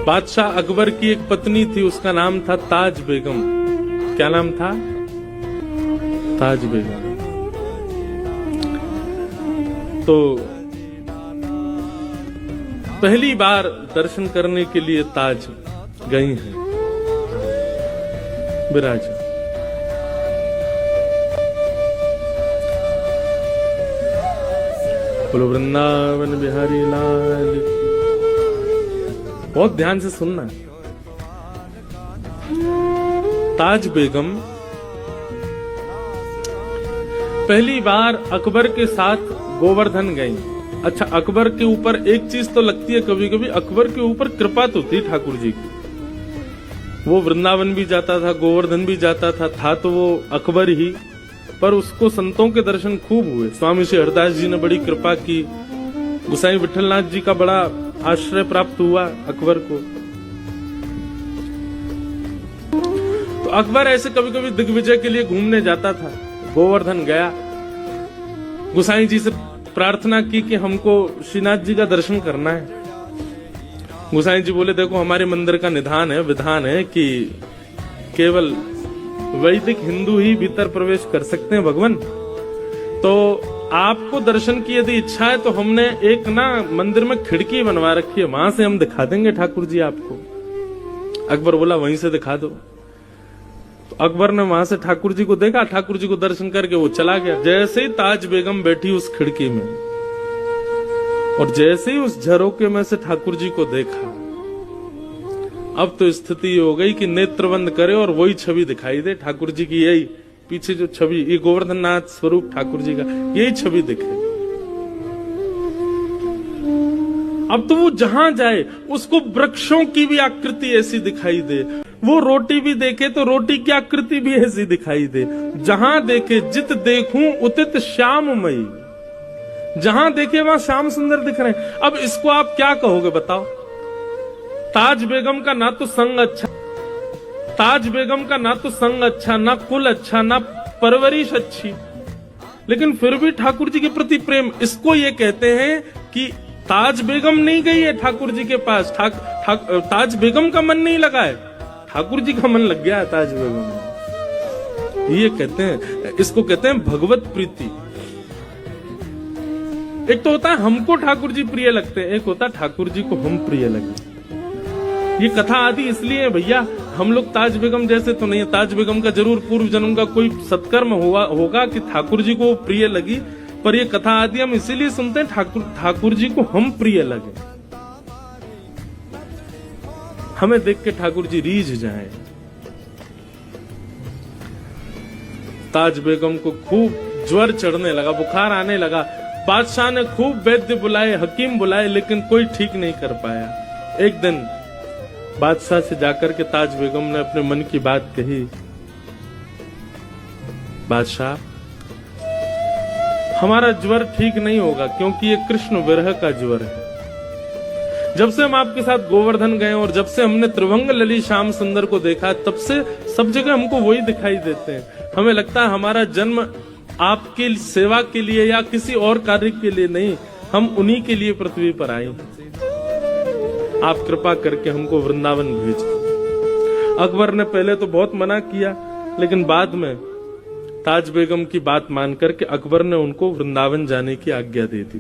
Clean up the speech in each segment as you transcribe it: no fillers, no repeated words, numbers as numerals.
बादशाह अकबर की एक पत्नी थी, उसका नाम था ताज बेगम। क्या नाम था? ताज बेगम। तो पहली बार दर्शन करने के लिए ताज गई हैं विराज। बोलो वृंदावन बिहारी लाल। बहुत ध्यान से सुनना। ताज बेगम पहली बार अकबर के साथ गोवर्धन गई। अच्छा, अकबर के ऊपर एक चीज तो लगती है कभी कभी, अकबर के ऊपर कृपा तो थी ठाकुर जी की। वो वृंदावन भी जाता था, गोवर्धन भी जाता था तो वो अकबर ही, पर उसको संतों के दर्शन खूब हुए। स्वामी श्री हरदास जी ने बड़ी कृपा की, गोसाई विठलनाथ जी का बड़ा आश्रय प्राप्त हुआ अकबर को। तो अकबर ऐसे कभी कभी दिग्विजय के लिए घूमने जाता था। गोवर्धन गया, गोसाई जी से प्रार्थना की कि हमको श्रीनाथ जी का दर्शन करना है। गोसाई जी बोले देखो हमारे मंदिर का निधान है, विधान है कि केवल वैदिक हिंदू ही भीतर प्रवेश कर सकते हैं भगवान। तो आपको दर्शन की यदि इच्छा है तो हमने एक ना मंदिर में खिड़की बनवा रखी है, वहां से हम दिखा देंगे ठाकुर जी आपको। अकबर बोला वहीं से दिखा दो। तो अकबर ने वहां से ठाकुर जी को देखा, ठाकुर जी को दर्शन करके वो चला गया। जैसे ही ताज बेगम बैठी उस खिड़की में और जैसे ही उस झरोके में से ठाकुर जी को देखा, अब तो स्थिति हो गई कि नेत्र बंद करे और वही छवि दिखाई दे ठाकुर जी की। यही पीछे जो छवि, ये गोवर्धननाथ स्वरूप ठाकुर जी का, यही छवि दिखे। अब तो वो जहां जाए उसको वृक्षों की भी आकृति ऐसी दिखाई दे, वो रोटी भी देखे तो रोटी की आकृति भी ऐसी दिखाई दे। जहां देखे जित देखूं उतित श्याममयी, जहां देखे वहां श्याम सुंदर दिख रहे हैं। अब इसको आप क्या कहोगे बताओ? ताज बेगम का ना तो संग अच्छा, ताज बेगम का ना तो संग अच्छा, ना कुल अच्छा, ना परवरिश अच्छी, लेकिन फिर भी ठाकुर जी के प्रति प्रेम। इसको ये कहते हैं कि ताज बेगम नहीं गई है ठाकुर जी के पास, ताज बेगम का मन नहीं लगा है, ठाकुर जी का मन लग गया है ताज बेगम। ये कहते हैं, इसको कहते हैं भगवत प्रीति। एक तो होता है हमको ठाकुर जी प्रिय लगते हैं, एक होता है ठाकुर जी को हम प्रिय लगे। ये कथा आदि इसलिए है भैया, हम लोग ताज बेगम जैसे तो नहीं है। ताज बेगम का जरूर पूर्व जन्म का कोई सत्कर्म होगा कि ठाकुर जी को प्रिय लगी, पर ये कथा आदि हम इसीलिए सुनते हैं ठाकुर जी को हम प्रिय लगे, हमें देख के ठाकुर जी रीझ जाए। ताज बेगम को खूब ज्वर चढ़ने लगा, बुखार आने लगा। बादशाह ने खूब वैद्य बुलाए, हकीम बुलाए, लेकिन कोई ठीक नहीं कर पाया। एक दिन बादशाह से जाकर के ताज बेगम ने अपने मन की बात कही, बादशाह हमारा ज्वर ठीक नहीं होगा क्योंकि ये कृष्ण विरह का ज्वर है। जब से हम आपके साथ गोवर्धन गए और जब से हमने त्रिभंग लली श्याम सुंदर को देखा, तब से सब जगह हमको वही दिखाई देते हैं। हमें लगता है हमारा जन्म आपकी सेवा के लिए या किसी और कार्य के लिए नहीं, हम उन्हीं के लिए पृथ्वी पर आए। आप कृपा करके हमको वृंदावन भेजिए। अकबर ने पहले तो बहुत मना किया, लेकिन बाद में ताज बेगम की बात मान करके अकबर ने उनको वृंदावन जाने की आज्ञा दे दी।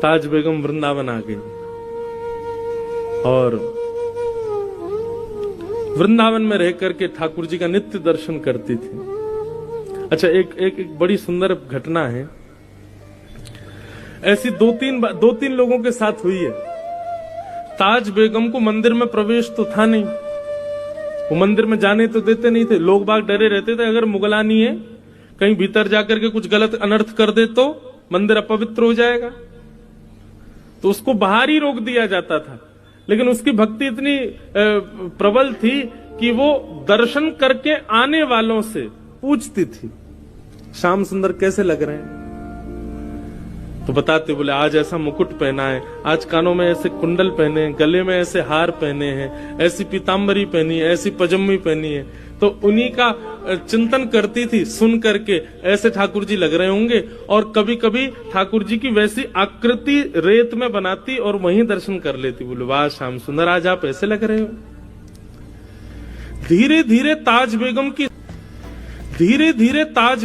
ताज बेगम वृंदावन आ गई और वृंदावन में रह करके ठाकुर जी का नित्य दर्शन करती थी। अच्छा, एक बड़ी सुंदर घटना है, ऐसी दो तीन लोगों के साथ हुई है। ताज बेगम को मंदिर में प्रवेश तो था नहीं, वो मंदिर में जाने तो देते नहीं थे। लोग बाग डरे रहते थे, अगर मुगलानी है कहीं भीतर जाकर के कुछ गलत अनर्थ कर दे तो मंदिर अपवित्र हो जाएगा, तो उसको बाहर ही रोक दिया जाता था। लेकिन उसकी भक्ति इतनी प्रबल थी कि वो दर्शन करके आने वालों से पूछती थी श्याम सुंदर कैसे लग रहे हैं। तो बताते बोले आज ऐसा मुकुट पहना है, आज कानों में ऐसे कुंडल पहने हैं, गले में ऐसे हार पहने हैं, ऐसी पीताम्बरी पहनी है, ऐसी पजम्मी पहनी है। तो उन्हीं का चिंतन करती थी, सुन करके ऐसे ठाकुर जी लग रहे होंगे। और कभी कभी ठाकुर जी की वैसी आकृति रेत में बनाती और वहीं दर्शन कर लेती। बोले वाह श्याम सुंदर, आज आप ऐसे लग रहे हो। धीरे धीरे ताज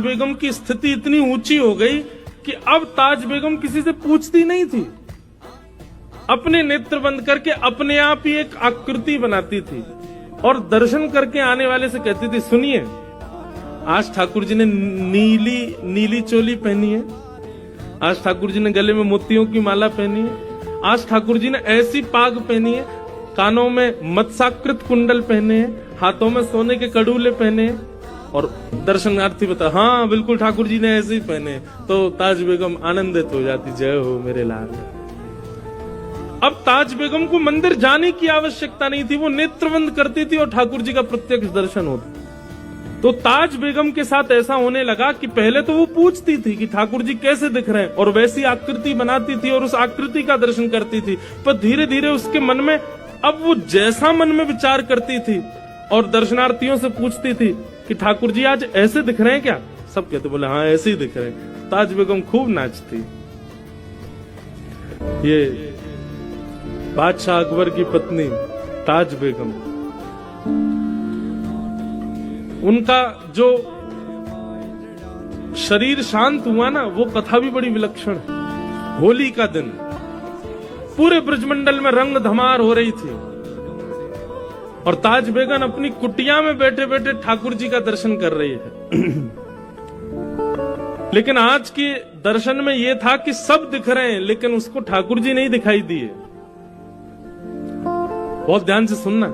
बेगम की स्थिति इतनी ऊंची हो गई कि अब ताज बेगम किसी से पूछती नहीं थी, अपने नेत्र बंद करके अपने आप ही एक आकृति बनाती थी और दर्शन करके आने वाले से कहती थी, सुनिए आज ठाकुर जी ने नीली चोली पहनी है, आज ठाकुर जी ने गले में मोतियों की माला पहनी है, आज ठाकुर जी ने ऐसी पाग पहनी है, कानों में मत्स्याकृत कुंडल पहने हैं, हाथों में सोने के कड़ूले पहने हैं। और दर्शनार्थी बता, हाँ बिल्कुल ठाकुर जी ने ऐसे ही पहने। तो ताज बेगम आनंदित हो जाती, जय हो मेरे लाल। अब ताज बेगम को मंदिर जाने की आवश्यकता नहीं थी, वो नेत्र बंद करती थी और ठाकुर जी का प्रत्यक्ष दर्शन होता। तो ताज बेगम के साथ ऐसा होने लगा कि पहले तो वो पूछती थी कि ठाकुर जी कैसे दिख रहे हैं और वैसी आकृति बनाती थी और उस आकृति का दर्शन करती थी। पर धीरे धीरे उसके मन में अब वो जैसा मन में विचार करती थी और दर्शनार्थियों से पूछती थी कि ठाकुर जी आज ऐसे दिख रहे हैं क्या? सब कहते बोले हाँ ऐसे ही दिख रहे हैं। ताज बेगम खूब नाचती। ये बादशाह अकबर की पत्नी ताज बेगम, उनका जो शरीर शांत हुआ ना, वो कथा भी बड़ी विलक्षण है। होली का दिन पूरे ब्रजमंडल में रंग धमार हो रही थी और ताज बेगम अपनी कुटिया में बैठे बैठे ठाकुर जी का दर्शन कर रही है। लेकिन आज के दर्शन में यह था कि सब दिख रहे हैं लेकिन उसको ठाकुर जी नहीं दिखाई दिए। बहुत ध्यान से सुनना।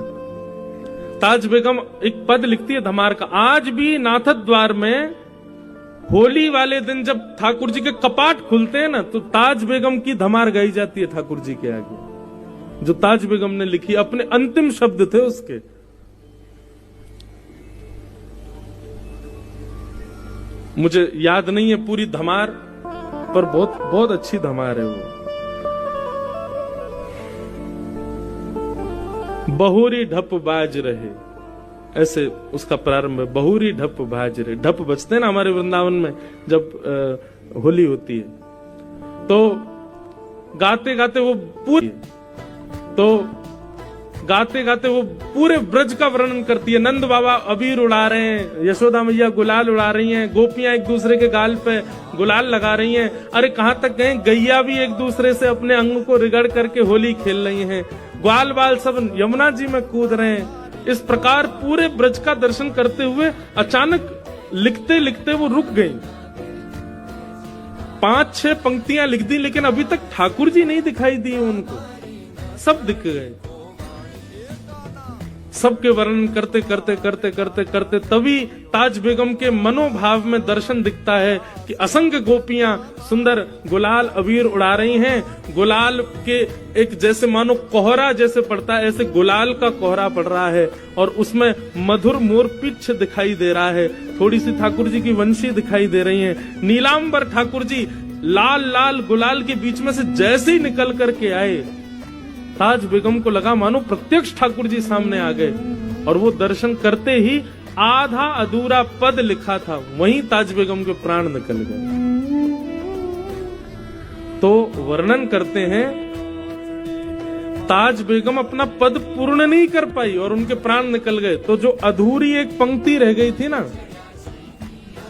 ताज बेगम एक पद लिखती है धमार का, आज भी नाथद द्वार में होली वाले दिन जब ठाकुर जी के कपाट खुलते हैं ना, तो ताज बेगम की धमार गाई जाती है ठाकुर जी के आगे, जो ताज बेगम ने लिखी, अपने अंतिम शब्द थे उसके। मुझे याद नहीं है पूरी धमार, पर बहुत बहुत अच्छी धमार है वो। बहुरी ढप बाज रहे, ऐसे उसका प्रारंभ है। बहुरी ढप बाज रहे, ढप बजते हैं ना हमारे वृंदावन में जब होली होती है, तो गाते गाते वो पूरे ब्रज का वर्णन करती है। नंद बाबा अबीर उड़ा रहे हैं, यशोदा मैया गुलाल उड़ा रही हैं, गोपियां एक दूसरे के गाल पे गुलाल लगा रही हैं। अरे कहां तक गए, गैया भी एक दूसरे से अपने अंग को रिगड़ करके होली खेल रही हैं। ग्वाल बाल सब यमुना जी में कूद रहे हैं। इस प्रकार पूरे ब्रज का दर्शन करते हुए अचानक लिखते लिखते वो रुक गई। 5-6 पंक्तियां लिख दी, लेकिन अभी तक ठाकुर जी नहीं दिखाई दिए उनको, सब दिख गए। सबके वर्णन करते करते करते करते करते तभी ताज बेगम के मनोभाव में दर्शन दिखता है कि असंख्य गोपियां सुंदर गुलाल अबीर उड़ा रही हैं। गुलाल के एक जैसे मानो कोहरा जैसे पड़ता है, ऐसे गुलाल का कोहरा पड़ रहा है और उसमें मधुर मोर पिच्छ दिखाई दे रहा है। थोड़ी सी ठाकुर जी की वंशी दिखाई दे रही है। नीलांबर ठाकुर जी लाल लाल गुलाल के बीच में से जैसे ही निकल करके आए, ताज बेगम को लगा मानो प्रत्यक्ष ठाकुर जी सामने आ गए। और वो दर्शन करते ही आधा अधूरा पद लिखा था, वहीं ताज बेगम के प्राण निकल गए। तो वर्णन करते हैं ताज बेगम अपना पद पूर्ण नहीं कर पाई और उनके प्राण निकल गए। तो जो अधूरी एक पंक्ति रह गई थी ना,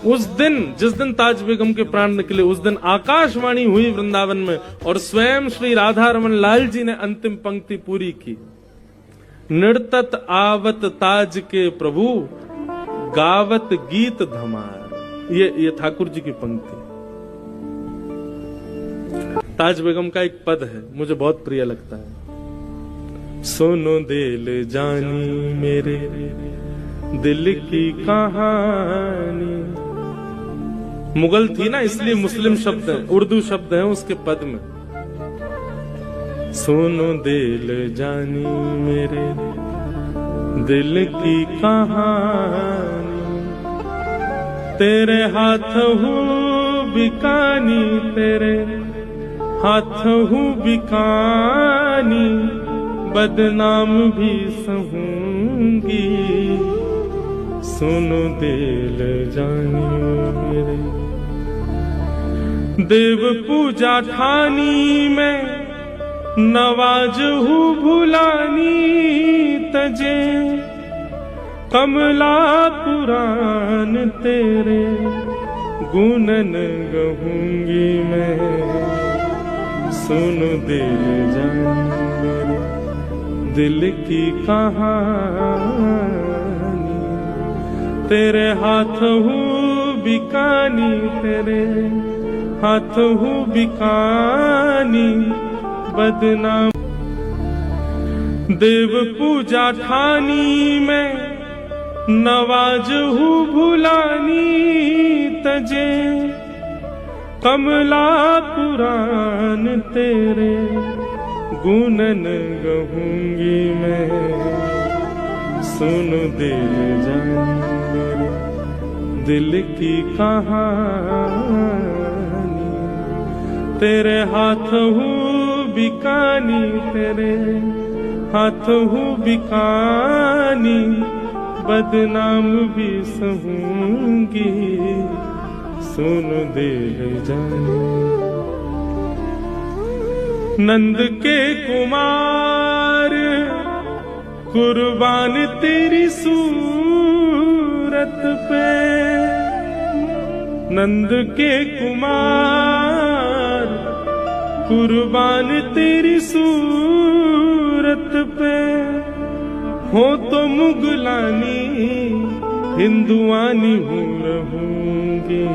उस दिन जिस दिन ताज बेगम के प्राण निकले, उस दिन आकाशवाणी हुई वृंदावन में और स्वयं श्री राधा रमन लाल जी ने अंतिम पंक्ति पूरी की। नृतत आवत ताज के प्रभु, गावत गीत धमार। ये ठाकुर जी की पंक्ति। ताज बेगम का एक पद है, मुझे बहुत प्रिय लगता है। सुनो दिल जानी मेरे दिल की कहानी। मुगल थी ना, इसलिए मुस्लिम शब्द है, उर्दू शब्द है उसके पद में। सुनो दिल जानी मेरे दिल की कहानी, तेरे हाथ हूँ बिकानी, तेरे हाथों बिकानी बदनाम भी सहूंगी, सुनो दिल जानी मेरे। देव पूजा ठानी में नवाज हूँ भुलानी तजे, कमला पुराण तेरे गुणन गहूंगी मैं, सुन दिल जानी दिल की कहानी। तेरे हाथ हूँ बिकानी, तेरे हाथ हूँ बिकानी बदनाम। देव पूजा ठानी में नवाज हूँ भुलानी तजे, कमला पुराण तेरे गुणन गहूंगी मैं, सुन दिल जानी दिल की कहानी। तेरे हाथ हूँ बिकानी, तेरे हाथ हूँ बिकानी बदनाम भी सहूंगी, सुन दिल जानी। नंद के कुमार कुर्बान तेरी सूरत पे, नंद के कुमार कुर्बान तेरी सूरत पे। हो तो मुगलानी हिंदुआनी हूँ रहूंगी,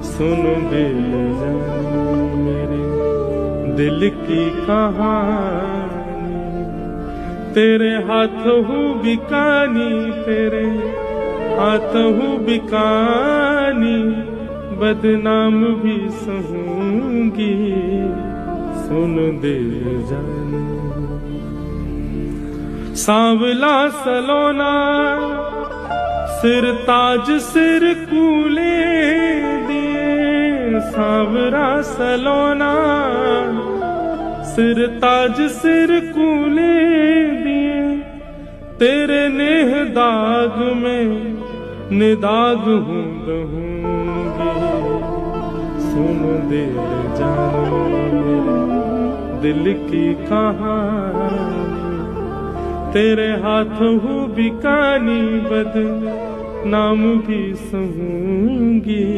सुनो दिल जानी मेरे दिल की कहानी। तेरे हाथ हूँ बिकानी, तेरे हाथ हूँ बिकानी बदनाम भी सहूंगी, सुन दिल जानी। सांवला सलोना सिर ताज सिर कूले दिए, सांवरा सलोना सिर ताज सिर कूले दिए। तेरे नेह दाग में निदाग हूँ रहूंगी, सुन दिल जानी मेरे दिल की कहानी। तेरे हाथ हूँ बिकानी बदनाम भी सहूंगी,